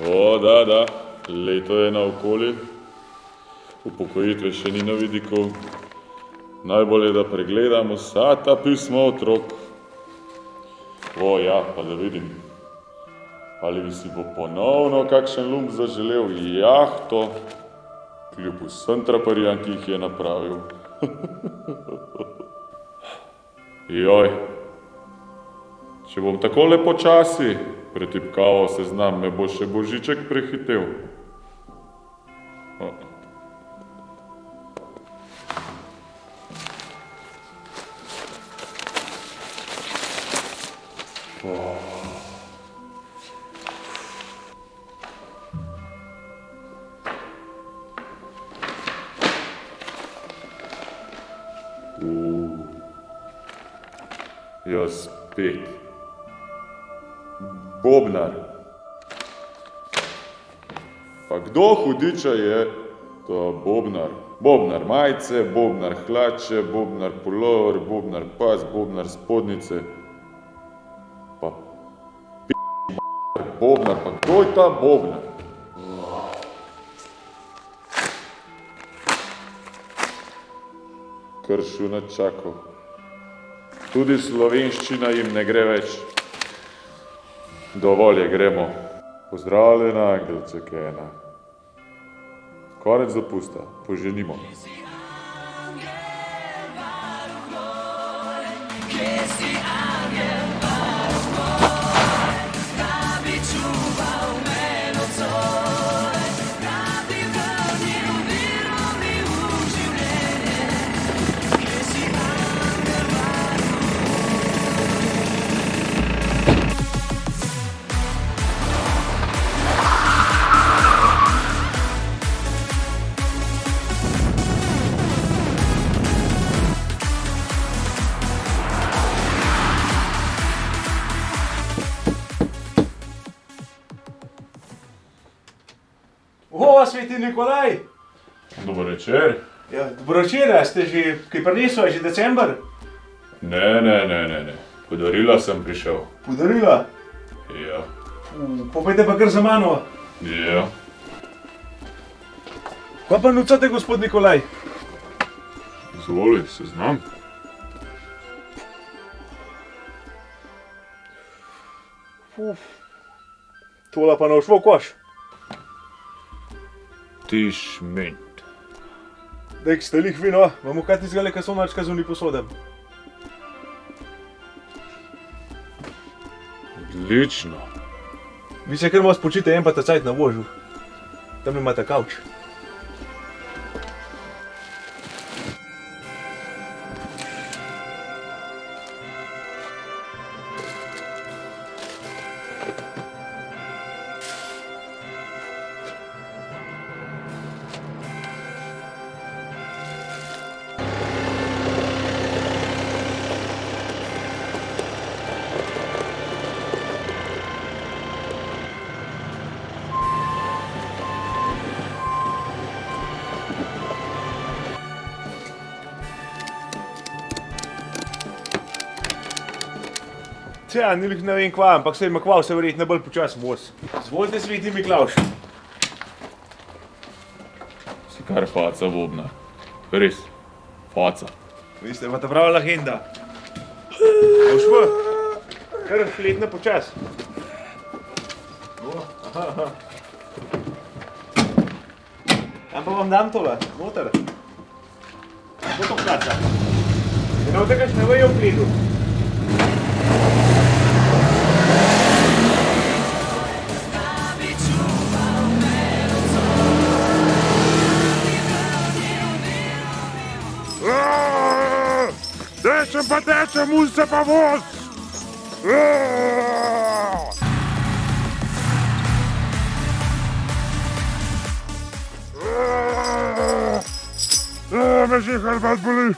O, da, leto je naokoli, upokojitve še ni na vidiku. Najbolje je, da pregledam vsa ta pisma otrok. O ja, pa da vidim, ali bi si bo ponovno kakšen lump zaželel jahto, kljub vsem traparijam, ki jih je napravil. Joj, če bom takole počasi pretipkaval seznam, me bo še Božiček prehitel. Ja, spet. Bobnar. Pa kdo hudiča je ta Bobnar? Bobnar majice, Bobnar hlače, Bobnar pulover, Bobnar pas, Bobnar spodnice. Pa Bobnar, pa kdo je ta Bobnar? Kršu načakal. Tudi slovenščina jim ne gre več. Dovolj je, gremo. Pozdravljena, angelček ena. Konec dopusta, poženimo. O, sveti Nikolaj! Dober večer. Ja, dobro večer, ste že kaj prinesel, je že december? Ne. Podarila sem prišel. Podarila? Ja. Popejte pa kar za mano. Ja. Kaj pa nucate, gospod Nikolaj? Izvoli, seznam. Tola pa ne ušlo v koš. Tišment. Daj, ste lih vino, vam kaj tizgale, kaj so načka zunaj posodem. Odlično. Vi se kar malo spočite, en pa ta cajt na vožu. Tam imate kavč. Ja, ni ne vem kva, ampak se ima kva vse verjetno bolj počasen voz. Izvolite, sveti Miklavž. Si kar faca, Bobnar. Res, faca. Vi ste pa ta prava legenda. Boš v? Kar letna počas. Kam pa vam dam tole? Noter. Kako to placa? Eno tega ne vejo v pledu. Tečem pa tečem, se pa voz! Me že hrbet boli.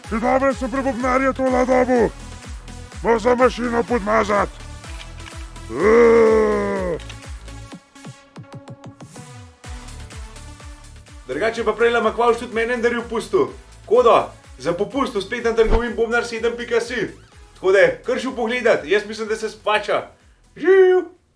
Še dobro sem pri Bobnarju tole dobu. Moram mašino podmazat. Drugače pa prejla Makvalš tudi mene daril pustu. Kodo, za popust spet na trgovin Bobnar 7.si. Tako da, kar šel pogledat, jaz mislim, da se splača. Živ!